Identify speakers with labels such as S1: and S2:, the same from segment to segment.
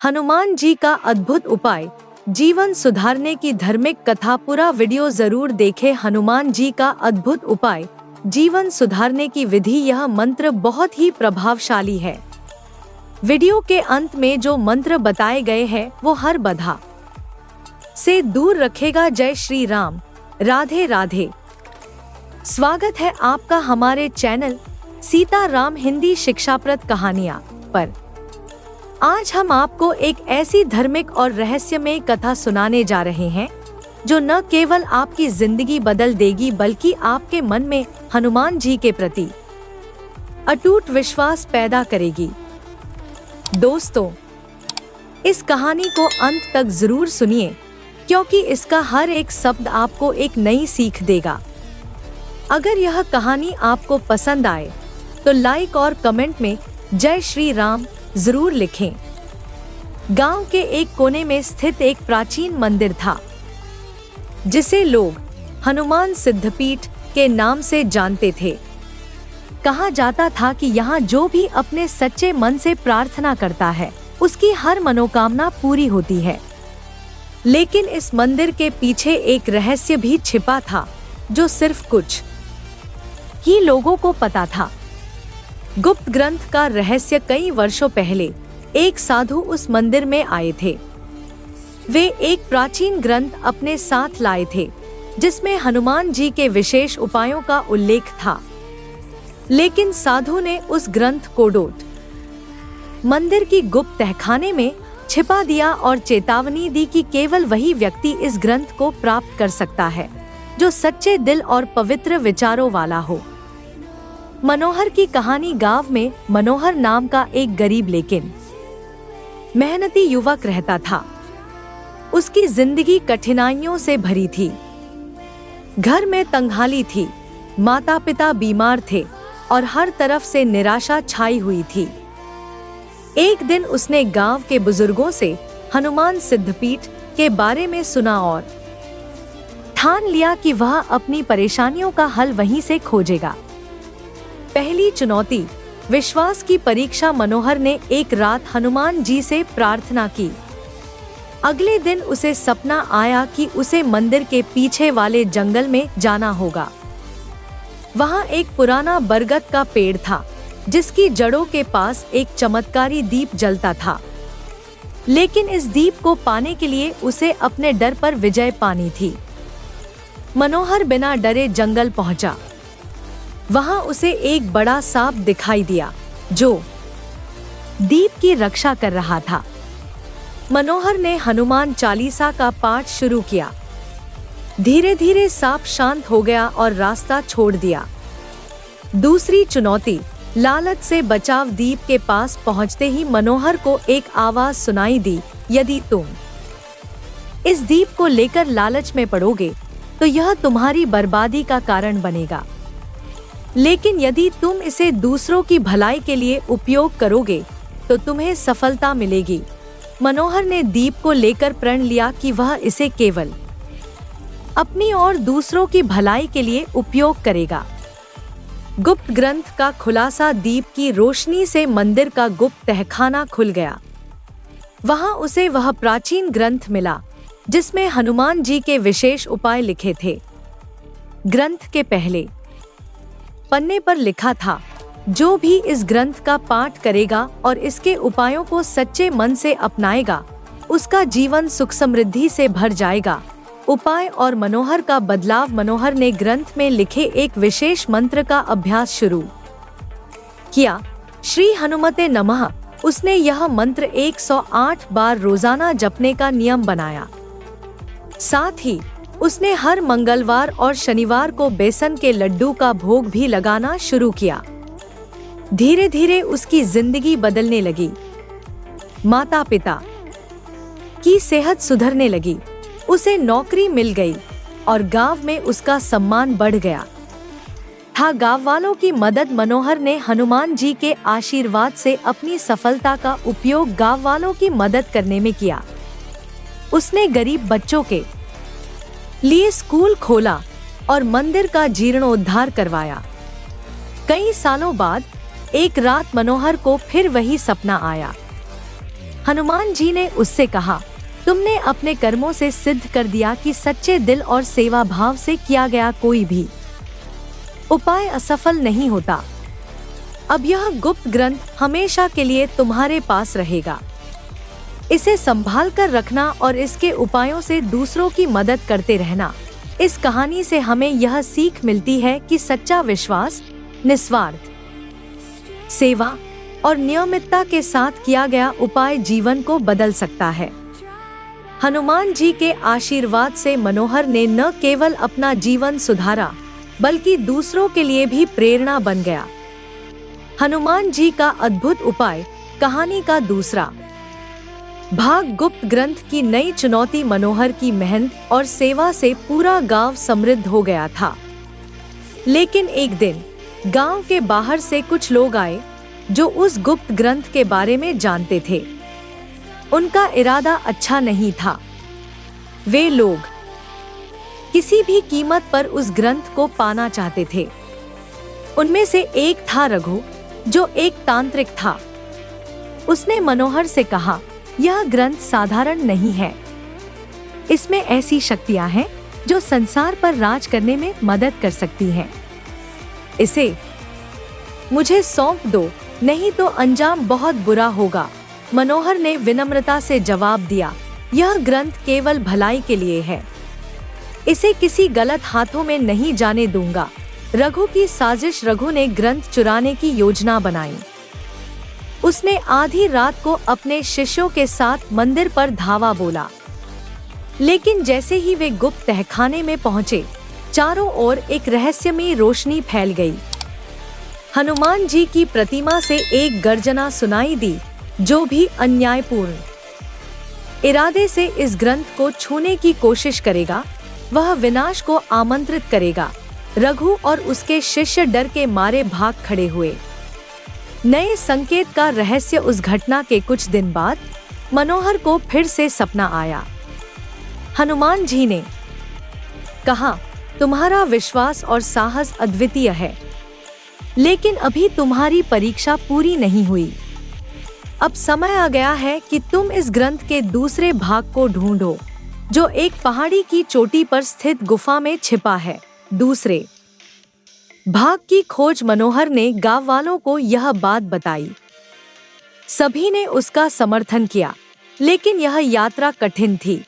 S1: हनुमान जी का अद्भुत उपाय, जीवन सुधारने की धार्मिक कथा। पूरा वीडियो जरूर देखें। हनुमान जी का अद्भुत उपाय, जीवन सुधारने की विधि। यह मंत्र बहुत ही प्रभावशाली है। वीडियो के अंत में जो मंत्र बताए गए हैं वो हर बाधा से दूर रखेगा। जय श्री राम, राधे राधे। स्वागत है आपका हमारे चैनल सीता राम हिंदी शिक्षाप्रद कहानियाँ पर। आज हम आपको एक ऐसी धार्मिक और रहस्यमय कथा सुनाने जा रहे हैं जो न केवल आपकी जिंदगी बदल देगी बल्कि आपके मन में हनुमान जी के प्रति अटूट विश्वास पैदा करेगी। दोस्तों, इस कहानी को अंत तक जरूर सुनिए क्योंकि इसका हर एक शब्द आपको एक नई सीख देगा। अगर यह कहानी आपको पसंद आए तो लाइक और कमेंट में जय श्री राम जरूर लिखें। गांव के एक कोने में स्थित एक प्राचीन मंदिर था जिसे लोग हनुमान सिद्धपीठ के नाम से जानते थे। कहा जाता था कि यहाँ जो भी अपने सच्चे मन से प्रार्थना करता है उसकी हर मनोकामना पूरी होती है। लेकिन इस मंदिर के पीछे एक रहस्य भी छिपा था जो सिर्फ कुछ ही लोगों को पता था। गुप्त ग्रंथ का रहस्य। कई वर्षों पहले एक साधु उस मंदिर में आए थे। वे एक प्राचीन ग्रंथ अपने साथ लाए थे जिसमें हनुमान जी के विशेष उपायों का उल्लेख था। लेकिन साधु ने उस ग्रंथ को मंदिर की गुप्त तहखाने में छिपा दिया और चेतावनी दी कि केवल वही व्यक्ति इस ग्रंथ को प्राप्त कर सकता है जो सच्चे दिल और पवित्र विचारों वाला हो। मनोहर की कहानी। गांव में मनोहर नाम का एक गरीब लेकिन मेहनती युवक रहता था। उसकी जिंदगी कठिनाइयों से भरी थी। घर में तंगहाली थी, माता पिता बीमार थे और हर तरफ से निराशा छाई हुई थी। एक दिन उसने गांव के बुजुर्गों से हनुमान सिद्धपीठ के बारे में सुना और ठान लिया कि वह अपनी परेशानियों का हल वहीं से खोजेगा। पहली चुनौती, विश्वास की परीक्षा। मनोहर ने एक रात हनुमान जी से प्रार्थना की। अगले दिन उसे सपना आया कि उसे मंदिर के पीछे वाले जंगल में जाना होगा। वहां एक पुराना बरगद का पेड़ था जिसकी जड़ों के पास एक चमत्कारी दीप जलता था। लेकिन इस दीप को पाने के लिए उसे अपने डर पर विजय पानी थी। मनोहर बिना डरे जंगल पहुंचा। वहां उसे एक बड़ा सांप दिखाई दिया जो दीप की रक्षा कर रहा था। मनोहर ने हनुमान चालीसा का पाठ शुरू किया। धीरे धीरे सांप शांत हो गया और रास्ता छोड़ दिया। दूसरी चुनौती, लालच से बचाव। दीप के पास पहुंचते ही मनोहर को एक आवाज सुनाई दी, यदि तुम इस दीप को लेकर लालच में पड़ोगे तो यह तुम्हारी बर्बादी का कारण बनेगा। लेकिन यदि तुम इसे दूसरों की भलाई के लिए उपयोग करोगे तो तुम्हें सफलता मिलेगी। मनोहर ने दीप को लेकर प्रण लिया कि वह इसे केवल अपनी और दूसरों की भलाई के लिए उपयोग करेगा। गुप्त ग्रंथ का खुलासा। दीप की रोशनी से मंदिर का गुप्त तहखाना खुल गया। वहां उसे वह प्राचीन ग्रंथ मिला जिसमें हनुमान जी के विशेष उपाय लिखे थे। ग्रंथ के पहले पन्ने पर लिखा था, जो भी इस ग्रंथ का पाठ करेगा और इसके उपायों को सच्चे मन से अपनाएगा उसका जीवन सुख समृद्धि से भर जाएगा। उपाय और मनोहर का बदलाव। मनोहर ने ग्रंथ में लिखे एक विशेष मंत्र का अभ्यास शुरू किया। श्री हनुमते नमः। उसने यह मंत्र 108 बार रोजाना जपने का नियम बनाया। साथ ही उसने हर मंगलवार और शनिवार को बेसन के लड्डू का भोग भी लगाना शुरू किया। धीरे धीरे उसकी जिंदगी बदलने लगी। माता पिता की सेहत सुधरने लगी, उसे नौकरी मिल गई और गांव में उसका सम्मान बढ़ गया था। गांव वालों की मदद। मनोहर ने हनुमान जी के आशीर्वाद से अपनी सफलता का उपयोग गांव वालों की मदद करने में किया। उसने गरीब बच्चों के लिए स्कूल खोला और मंदिर का जीर्णोद्धार करवाया। कई सालों बाद एक रात मनोहर को फिर वही सपना आया। हनुमान जी ने उससे कहा, तुमने अपने कर्मों से सिद्ध कर दिया कि सच्चे दिल और सेवा भाव से किया गया कोई भी उपाय असफल नहीं होता। अब यह गुप्त ग्रंथ हमेशा के लिए तुम्हारे पास रहेगा। इसे संभाल कर रखना और इसके उपायों से दूसरों की मदद करते रहना। इस कहानी से हमें यह सीख मिलती है कि सच्चा विश्वास, निस्वार्थ सेवा और नियमितता के साथ किया गया उपाय जीवन को बदल सकता है। हनुमान जी के आशीर्वाद से मनोहर ने न केवल अपना जीवन सुधारा, बल्कि दूसरों के लिए भी प्रेरणा बन गया। हनुमान जी का अद्भुत उपाय कहानी का दूसरा भाग। गुप्त ग्रंथ की नई चुनौती। मनोहर की मेहनत और सेवा से पूरा गांव समृद्ध हो गया था। लेकिन एक दिन गांव के बाहर से कुछ लोग आए जो उस गुप्त ग्रंथ के बारे में जानते थे। उनका इरादा अच्छा नहीं था। वे लोग किसी भी कीमत पर उस ग्रंथ को पाना चाहते थे। उनमें से एक था रघु, जो एक तांत्रिक था। उसने मनोहर से कहा, यह ग्रंथ साधारण नहीं है। इसमें ऐसी शक्तियां हैं जो संसार पर राज करने में मदद कर सकती हैं। इसे मुझे सौंप दो, नहीं तो अंजाम बहुत बुरा होगा। मनोहर ने विनम्रता से जवाब दिया, यह ग्रंथ केवल भलाई के लिए है। इसे किसी गलत हाथों में नहीं जाने दूंगा। रघु की साजिश। रघु ने ग्रंथ चुराने की योजना बनाई। उसने आधी रात को अपने शिष्यों के साथ मंदिर पर धावा बोला। लेकिन जैसे ही वे गुप्त तहखाने में पहुंचे, चारों ओर एक रहस्यमयी रोशनी फैल गई। हनुमान जी की प्रतिमा से एक गर्जना सुनाई दी, जो भी अन्यायपूर्ण इरादे से इस ग्रंथ को छूने की कोशिश करेगा, वह विनाश को आमंत्रित करेगा। रघु और उसके शिष्य डर के मारे भाग खड़े हुए। नए संकेत का रहस्य। उस घटना के कुछ दिन बाद मनोहर को फिर से सपना आया। हनुमान जी ने कहा, तुम्हारा विश्वास और साहस अद्वितीय है, लेकिन अभी तुम्हारी परीक्षा पूरी नहीं हुई। अब समय आ गया है कि तुम इस ग्रंथ के दूसरे भाग को ढूंढो, जो एक पहाड़ी की चोटी पर स्थित गुफा में छिपा है। दूसरे भाग की खोज। मनोहर ने गांव वालों को यह बात बताई। सभी ने उसका समर्थन किया, लेकिन यह यात्रा कठिन थी।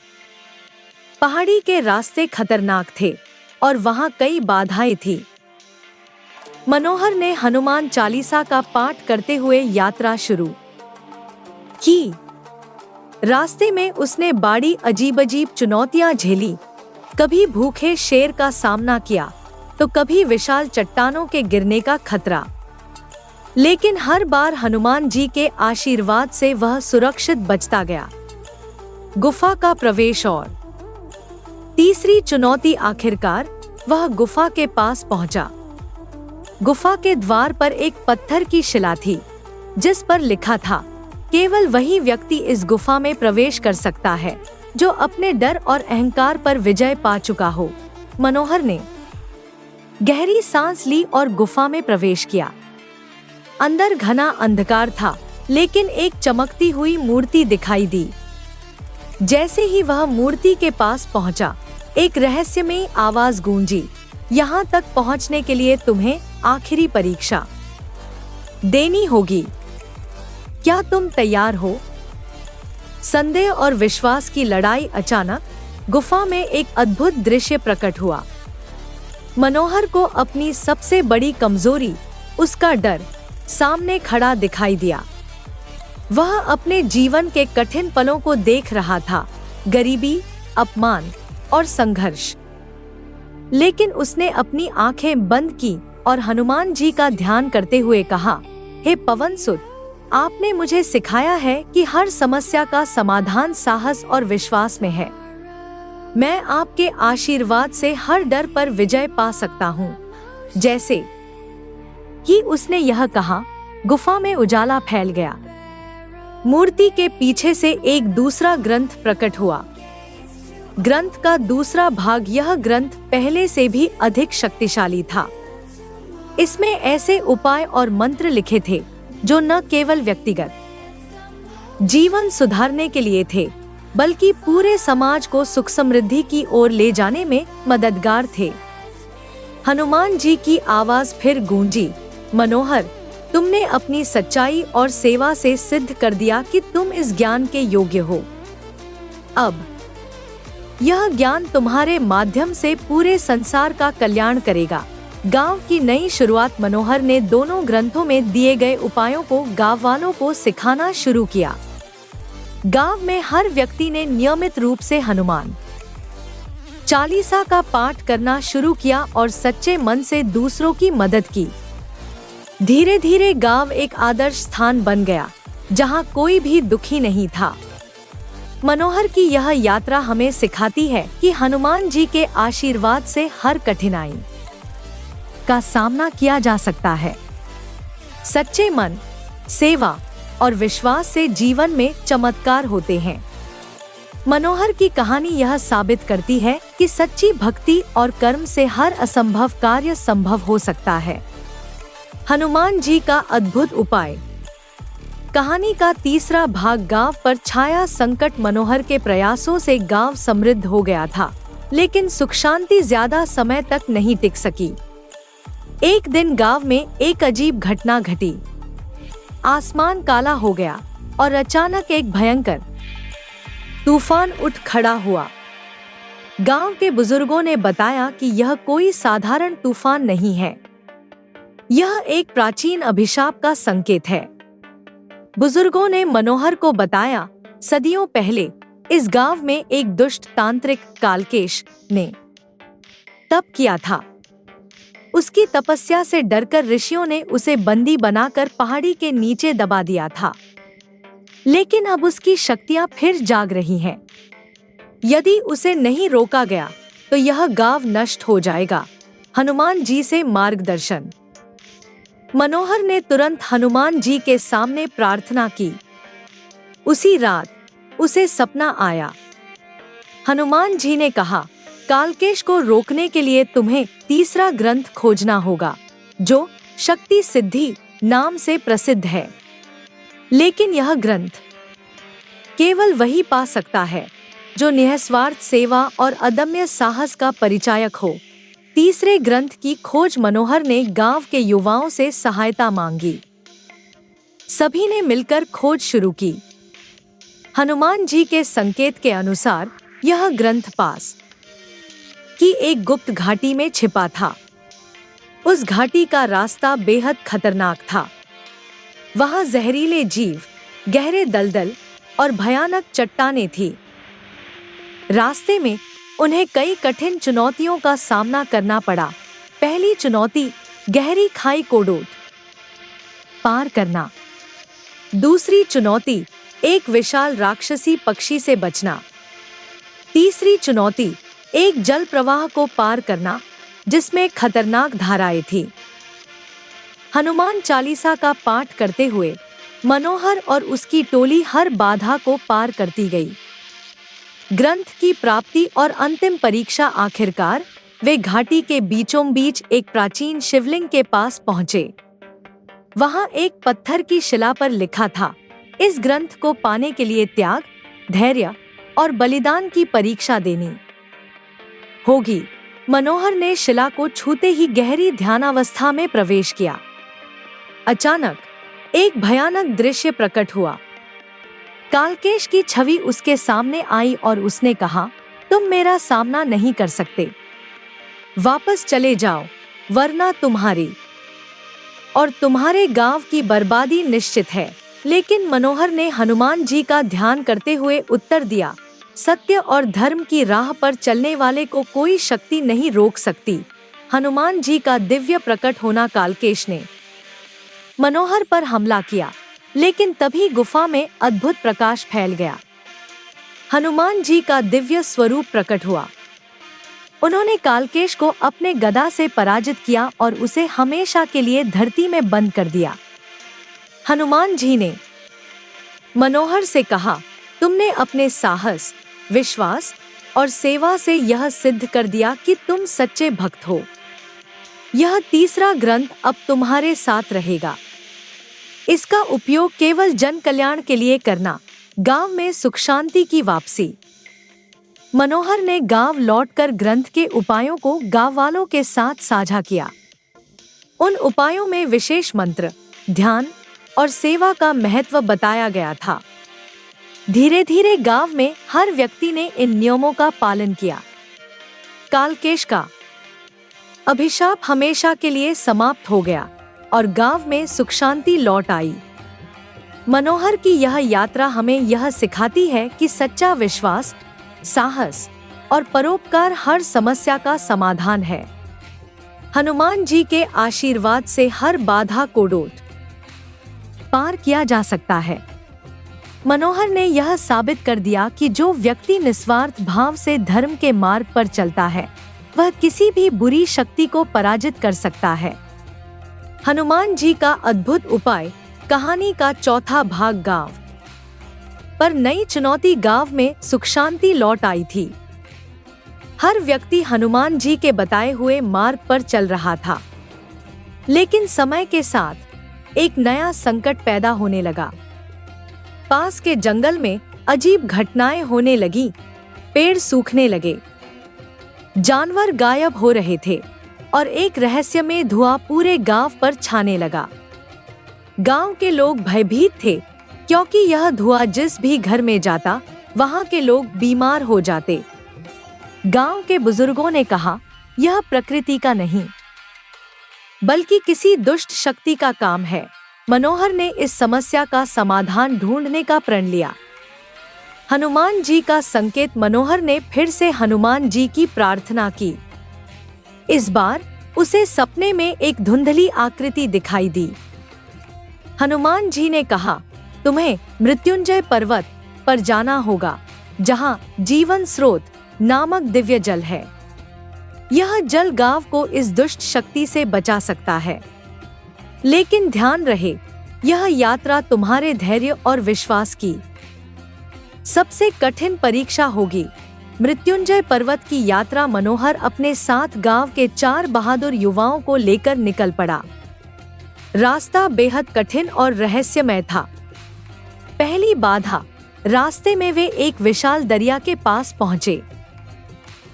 S1: पहाड़ी के रास्ते खतरनाक थे और वहां कई बाधाएं थी। मनोहर ने हनुमान चालीसा का पाठ करते हुए यात्रा शुरू की। रास्ते में उसने बड़ी अजीब-अजीब चुनौतियां झेली। कभी भूखे शेर का सामना किया, तो कभी विशाल चट्टानों के गिरने का खतरा। लेकिन हर बार हनुमान जी के आशीर्वाद से वह सुरक्षित बचता गया। गुफा का प्रवेश। और तीसरी चुनौती। आखिरकार वह गुफा के पास पहुंचा। गुफा के द्वार पर एक पत्थर की शिला थी, जिस पर लिखा था, केवल वही व्यक्ति इस गुफा में प्रवेश कर सकता है जो अपने डर और अहंकार पर विजय पा चुका हो। मनोहर ने गहरी सांस ली और गुफा में प्रवेश किया। अंदर घना अंधकार था, लेकिन एक चमकती हुई मूर्ति दिखाई दी। जैसे ही वह मूर्ति के पास पहुंचा, एक रहस्यमयी आवाज गूंजी, यहाँ तक पहुंचने के लिए तुम्हें आखिरी परीक्षा देनी होगी। क्या तुम तैयार हो? संदेह और विश्वास की लड़ाई। अचानक गुफा में एक अद्भुत दृश्य प्रकट हुआ। मनोहर को अपनी सबसे बड़ी कमजोरी, उसका डर, सामने खड़ा दिखाई दिया। वह अपने जीवन के कठिन पलों को देख रहा था, गरीबी, अपमान और संघर्ष। लेकिन उसने अपनी आंखें बंद की और हनुमान जी का ध्यान करते हुए कहा, हे पवन सुत, आपने मुझे सिखाया है कि हर समस्या का समाधान साहस और विश्वास में है। मैं आपके आशीर्वाद से हर डर पर विजय पा सकता हूँ। जैसे कि उसने यह कहा, गुफा में उजाला फैल गया। मूर्ति के पीछे से एक दूसरा ग्रंथ प्रकट हुआ। ग्रंथ का दूसरा भाग। यह ग्रंथ पहले से भी अधिक शक्तिशाली था। इसमें ऐसे उपाय और मंत्र लिखे थे जो न केवल व्यक्तिगत जीवन सुधारने के लिए थे, बल्कि पूरे समाज को सुख समृद्धि की ओर ले जाने में मददगार थे। हनुमान जी की आवाज फिर गूंजी, मनोहर, तुमने अपनी सच्चाई और सेवा से सिद्ध कर दिया कि तुम इस ज्ञान के योग्य हो। अब यह ज्ञान तुम्हारे माध्यम से पूरे संसार का कल्याण करेगा। गांव की नई शुरुआत। मनोहर ने दोनों ग्रंथों में दिए गए उपायों को गांव वालों को सिखाना शुरू किया। गांव में हर व्यक्ति ने नियमित रूप से हनुमान चालीसा का पाठ करना शुरू किया और सच्चे मन से दूसरों की मदद की। धीरे धीरे गांव एक आदर्श स्थान बन गया, जहां कोई भी दुखी नहीं था। मनोहर की यह यात्रा हमें सिखाती है कि हनुमान जी के आशीर्वाद से हर कठिनाई का सामना किया जा सकता है। सच्चे मन, सेवा और विश्वास से जीवन में चमत्कार होते हैं। मनोहर की कहानी यह साबित करती है कि सच्ची भक्ति और कर्म से हर असंभव कार्य संभव हो सकता है। हनुमान जी का अद्भुत उपाय। कहानी का तीसरा भाग। गांव पर छाया संकट। मनोहर के प्रयासों से गांव समृद्ध हो गया था, लेकिन सुख शांति ज्यादा समय तक नहीं टिक सकी। एक दिन गांव में एक अजीब घटना घटी। आसमान काला हो गया और अचानक एक भयंकर तूफान उठ खड़ा हुआ। गांव के बुजुर्गों ने बताया कि यह कोई साधारण तूफान नहीं है, यह एक प्राचीन अभिशाप का संकेत है। बुजुर्गों ने मनोहर को बताया, सदियों पहले इस गांव में एक दुष्ट तांत्रिक कालकेश ने तप किया था। उसकी तपस्या से डरकर ऋषियों ने उसे बंदी बनाकर पहाड़ी के नीचे दबा दिया था। लेकिन अब उसकी शक्तियां फिर जाग रही हैं। यदि उसे नहीं रोका गया तो यह गांव नष्ट हो जाएगा। हनुमान जी से मार्गदर्शन। मनोहर ने तुरंत हनुमान जी के सामने प्रार्थना की। उसी रात उसे सपना आया। हनुमान जी ने कहा, कालकेश को रोकने के लिए तुम्हें तीसरा ग्रंथ खोजना होगा, जो शक्ति सिद्धि नाम से प्रसिद्ध है। लेकिन यह ग्रंथ केवल वही पा सकता है जो निस्वार्थ सेवा और अदम्य साहस का परिचायक हो। तीसरे ग्रंथ की खोज। मनोहर ने गांव के युवाओं से सहायता मांगी। सभी ने मिलकर खोज शुरू की। हनुमान जी के संकेत के अनुसार यह ग्रंथ पास की एक गुप्त घाटी में छिपा था। उस घाटी का रास्ता बेहद खतरनाक था। वहां जहरीले जीव, गहरे दलदल और भयानक चट्टानें थी। रास्ते में उन्हें कई कठिन चुनौतियों का सामना करना पड़ा। पहली चुनौती, गहरी खाई को डोट पार करना। दूसरी चुनौती, एक विशाल राक्षसी पक्षी से बचना। तीसरी चुनौती, एक जल प्रवाह को पार करना जिसमें खतरनाक धाराएं थी। हनुमान चालीसा का पाठ करते हुए मनोहर और उसकी टोली हर बाधा को पार करती गई। ग्रंथ की प्राप्ति और अंतिम परीक्षा। आखिरकार वे घाटी के बीचों बीच एक प्राचीन शिवलिंग के पास पहुंचे। वहां एक पत्थर की शिला पर लिखा था, इस ग्रंथ को पाने के लिए त्याग, धैर्य और बलिदान की परीक्षा देनी होगी। मनोहर ने शिला को छूते ही गहरी ध्यानावस्था में प्रवेश किया। अचानक एक भयानक दृश्य प्रकट हुआ। कालकेश की छवि उसके सामने आई और उसने कहा, तुम मेरा सामना नहीं कर सकते, वापस चले जाओ, वरना तुम्हारी और तुम्हारे गांव की बर्बादी निश्चित है। लेकिन मनोहर ने हनुमान जी का ध्यान करते हुए उत्तर दिया, सत्य और धर्म की राह पर चलने वाले को कोई शक्ति नहीं रोक सकती। हनुमान जी का दिव्य प्रकट होना। कालकेश ने मनोहर पर हमला किया, लेकिन तभी गुफा में अद्भुत प्रकाश फैल गया। हनुमान जी का दिव्य स्वरूप प्रकट हुआ। उन्होंने कालकेश को अपने गदा से पराजित किया और उसे हमेशा के लिए धरती में बंद कर दिया। हनुमान जी ने मनोहर से कहा, तुमने अपने साहस, विश्वास और सेवा से यह सिद्ध कर दिया कि तुम सच्चे भक्त हो। यह तीसरा ग्रंथ अब तुम्हारे साथ रहेगा। इसका उपयोग केवल जन कल्याण के लिए करना, गांव में सुख शांति की वापसी। मनोहर ने गांव लौटकर ग्रंथ के उपायों को गांव वालों के साथ साझा किया। उन उपायों में विशेष मंत्र, ध्यान और सेवा का महत्व बताया गया था। धीरे धीरे गांव में हर व्यक्ति ने इन नियमों का पालन किया। कालकेश का अभिशाप हमेशा के लिए समाप्त हो गया और गांव में सुख शांति लौट आई। मनोहर की यह यात्रा हमें यह सिखाती है कि सच्चा विश्वास, साहस और परोपकार हर समस्या का समाधान है। हनुमान जी के आशीर्वाद से हर बाधा को पार किया जा सकता है। मनोहर ने यह साबित कर दिया कि जो व्यक्ति निस्वार्थ भाव से धर्म के मार्ग पर चलता है, वह किसी भी बुरी शक्ति को पराजित कर सकता है। हनुमान जी का अद्भुत उपाय कहानी का चौथा भाग। गांव पर नई चुनौती। गांव में सुख शांति लौट आई थी। हर व्यक्ति हनुमान जी के बताए हुए मार्ग पर चल रहा था, लेकिन समय के साथ एक नया संकट पैदा होने लगा। पास के जंगल में अजीब घटनाएं होने लगी। पेड़ सूखने लगे, जानवर गायब हो रहे थे और एक रहस्यमय धुआं पूरे गांव पर छाने लगा। गांव के लोग भयभीत थे, क्योंकि यह धुआं जिस भी घर में जाता, वहां के लोग बीमार हो जाते। गांव के बुजुर्गों ने कहा, यह प्रकृति का नहीं, बल्कि किसी दुष्ट शक्ति का काम है। मनोहर ने इस समस्या का समाधान ढूंढने का प्रण लिया। हनुमान जी का संकेत। मनोहर ने फिर से हनुमान जी की प्रार्थना की। इस बार उसे सपने में एक धुंधली आकृति दिखाई दी। हनुमान जी ने कहा, तुम्हें मृत्युंजय पर्वत पर जाना होगा, जहां जीवन स्रोत नामक दिव्य जल है। यह जल गांव को इस दुष्ट शक्ति से बचा सकता है। लेकिन ध्यान रहे, यह यात्रा तुम्हारे धैर्य और विश्वास की सबसे कठिन परीक्षा होगी। मृत्युंजय पर्वत की यात्रा। मनोहर अपने साथ गांव के 4 बहादुर युवाओं को लेकर निकल पड़ा। रास्ता बेहद कठिन और रहस्यमय था। पहली बाधा, रास्ते में वे एक विशाल दरिया के पास पहुंचे।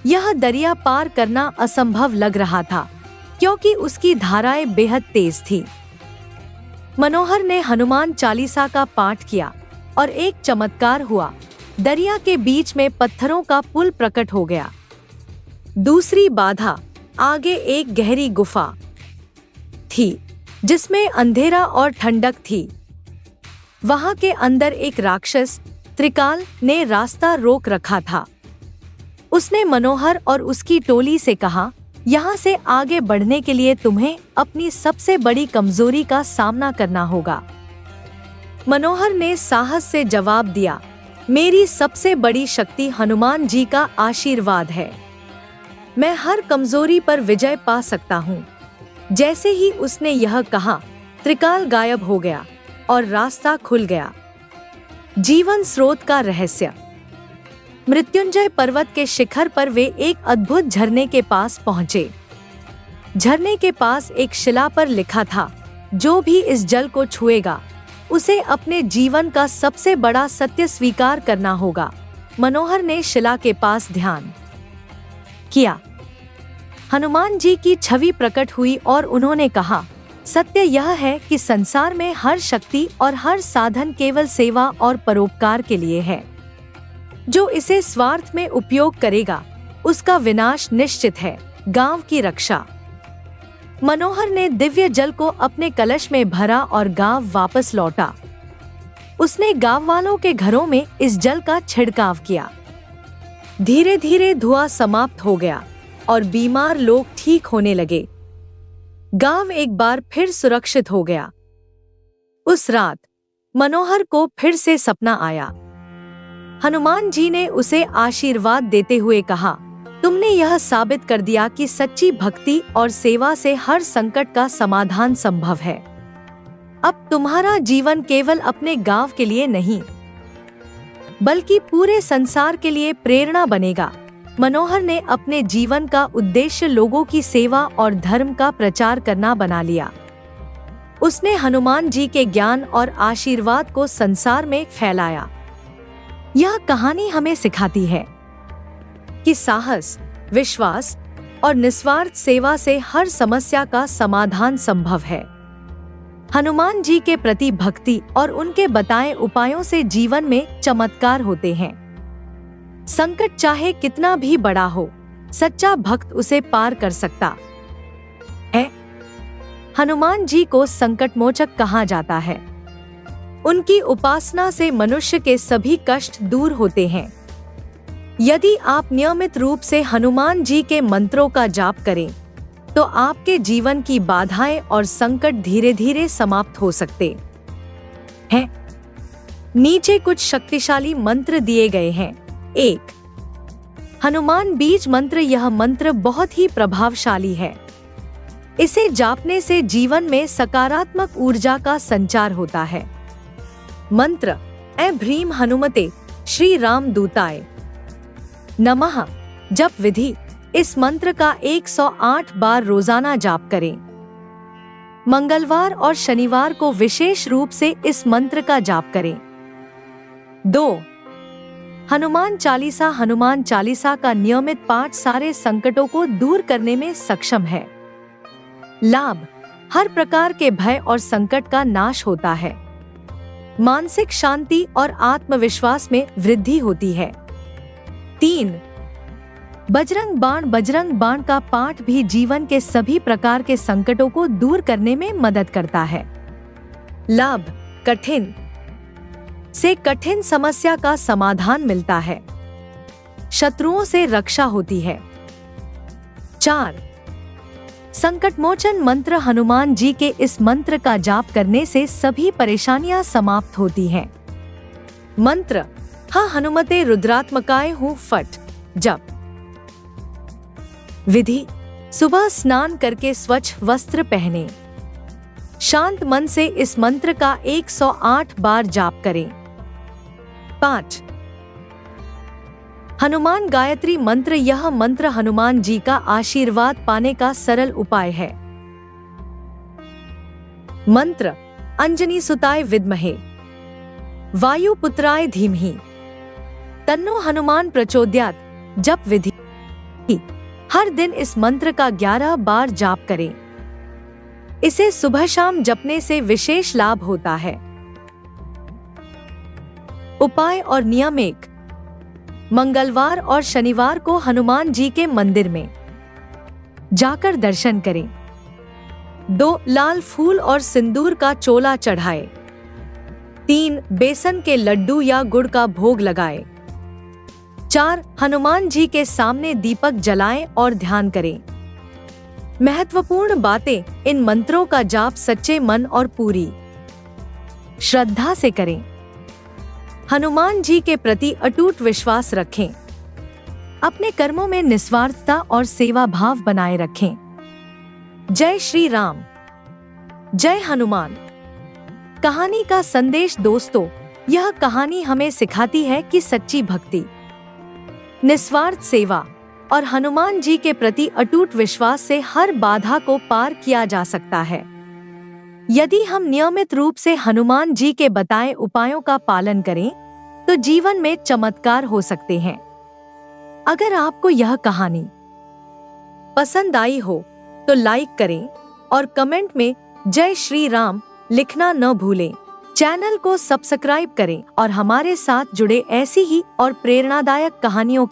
S1: यह दरिया पार करना असंभव लग रहा था, क्योंकि उसकी धाराएं बेहद तेज थी। मनोहर ने हनुमान चालीसा का पाठ किया और एक चमत्कार हुआ। दरिया के बीच में पत्थरों का पुल प्रकट हो गया। दूसरी बाधा, आगे एक गहरी गुफा थी, जिसमें अंधेरा और ठंडक थी। वहां के अंदर एक राक्षस त्रिकाल ने रास्ता रोक रखा था। उसने मनोहर और उसकी टोली से कहा, यहाँ से आगे बढ़ने के लिए तुम्हें अपनी सबसे बड़ी कमजोरी का सामना करना होगा। मनोहर ने साहस से जवाब दिया, मेरी सबसे बड़ी शक्ति हनुमान जी का आशीर्वाद है। मैं हर कमजोरी पर विजय पा सकता हूँ। जैसे ही उसने यह कहा, त्रिकाल गायब हो गया और रास्ता खुल गया। जीवन स्रोत का रहस्य। मृत्युंजय पर्वत के शिखर पर वे एक अद्भुत झरने के पास पहुंचे। झरने के पास एक शिला पर लिखा था, जो भी इस जल को छुएगा, उसे अपने जीवन का सबसे बड़ा सत्य स्वीकार करना होगा। मनोहर ने शिला के पास ध्यान किया। हनुमान जी की छवि प्रकट हुई और उन्होंने कहा, सत्य यह है कि संसार में हर शक्ति और हर साधन केवल सेवा और परोपकार के लिए है। जो इसे स्वार्थ में उपयोग करेगा, उसका विनाश निश्चित है। गांव की रक्षा। मनोहर ने दिव्य जल को अपने कलश में भरा और गांव वापस लौटा। उसने गांव वालों के घरों में इस जल का छिड़काव किया। धीरे धीरे धुआं समाप्त हो गया और बीमार लोग ठीक होने लगे। गांव एक बार फिर सुरक्षित हो गया। उस रात मनोहर को फिर से सपना आया। हनुमान जी ने उसे आशीर्वाद देते हुए कहा, तुमने यह साबित कर दिया कि सच्ची भक्ति और सेवा से हर संकट का समाधान संभव है। अब तुम्हारा जीवन केवल अपने गांव के लिए नहीं, बल्कि पूरे संसार के लिए प्रेरणा बनेगा। मनोहर ने अपने जीवन का उद्देश्य लोगों की सेवा और धर्म का प्रचार करना बना लिया। उसने हनुमान जी के ज्ञान और आशीर्वाद को संसार में फैलाया। यह कहानी हमें सिखाती है कि साहस, विश्वास और निस्वार्थ सेवा से हर समस्या का समाधान संभव है। हनुमान जी के प्रति भक्ति और उनके बताए उपायों से जीवन में चमत्कार होते हैं। संकट चाहे कितना भी बड़ा हो, सच्चा भक्त उसे पार कर सकता है। हनुमान जी को संकटमोचक कहा जाता है। उनकी उपासना से मनुष्य के सभी कष्ट दूर होते हैं। यदि आप नियमित रूप से हनुमान जी के मंत्रों का जाप करें, तो आपके जीवन की बाधाएं और संकट धीरे धीरे समाप्त हो सकते हैं। नीचे कुछ शक्तिशाली मंत्र दिए गए हैं। 1. हनुमान बीज मंत्र। यह मंत्र बहुत ही प्रभावशाली है। इसे जापने से जीवन में सकारात्मक ऊर्जा का संचार होता है। मंत्र: ऐ भ्रीम हनुमते श्री राम दूताय नमः। जप विधि: इस मंत्र का 108 बार रोजाना जाप करें। मंगलवार और शनिवार को विशेष रूप से इस मंत्र का जाप करें। 2. हनुमान चालीसा। हनुमान चालीसा का नियमित पाठ सारे संकटों को दूर करने में सक्षम है। लाभ: हर प्रकार के भय और संकट का नाश होता है। मानसिक शांति और आत्मविश्वास में वृद्धि होती है। 3. बजरंग बाण। बजरंग बाण का पाठ भी जीवन के सभी प्रकार के संकटों को दूर करने में मदद करता है। लाभ: कठिन से कठिन समस्या का समाधान मिलता है। शत्रुओं से रक्षा होती है। 4. संकटमोचन मंत्र। हनुमान जी के इस मंत्र का जाप करने से सभी परेशानियां समाप्त होती हैं। मंत्र: हाँ हनुमते रुद्रात्मकाय हूँ फट। जप विधि: सुबह स्नान करके स्वच्छ वस्त्र पहने। शांत मन से इस मंत्र का 108 बार जाप करें। 5. हनुमान गायत्री मंत्र। यह मंत्र हनुमान जी का आशीर्वाद पाने का सरल उपाय है। मंत्र: अंजनी सुताय विद्महे वायुपुत्राय धीमहि तन्नो हनुमान प्रचोदयात्। जप विधि: हर दिन इस मंत्र का 11 बार जाप करें। इसे सुबह शाम जपने से विशेष लाभ होता है। उपाय और नियम: 1. मंगलवार और शनिवार को हनुमान जी के मंदिर में जाकर दर्शन करें। 2. लाल फूल और सिंदूर का चोला चढ़ाएं। 3. बेसन के लड्डू या गुड़ का भोग लगाएं। 4. हनुमान जी के सामने दीपक जलाएं और ध्यान करें। महत्वपूर्ण बातें: इन मंत्रों का जाप सच्चे मन और पूरी श्रद्धा से करें। हनुमान जी के प्रति अटूट विश्वास रखें। अपने कर्मों में निस्वार्थता और सेवा भाव बनाए रखें। जय श्री राम, जय हनुमान। कहानी का संदेश: दोस्तों, यह कहानी हमें सिखाती है कि सच्ची भक्ति, निस्वार्थ सेवा और हनुमान जी के प्रति अटूट विश्वास से हर बाधा को पार किया जा सकता है। यदि हम नियमित रूप से हनुमान जी के बताए उपायों का पालन करें, तो जीवन में चमत्कार हो सकते हैं। अगर आपको यह कहानी पसंद आई हो, तो लाइक करें और कमेंट में जय श्री राम लिखना न भूलें। चैनल को सब्सक्राइब करें और हमारे साथ जुड़े ऐसी ही और प्रेरणादायक कहानियों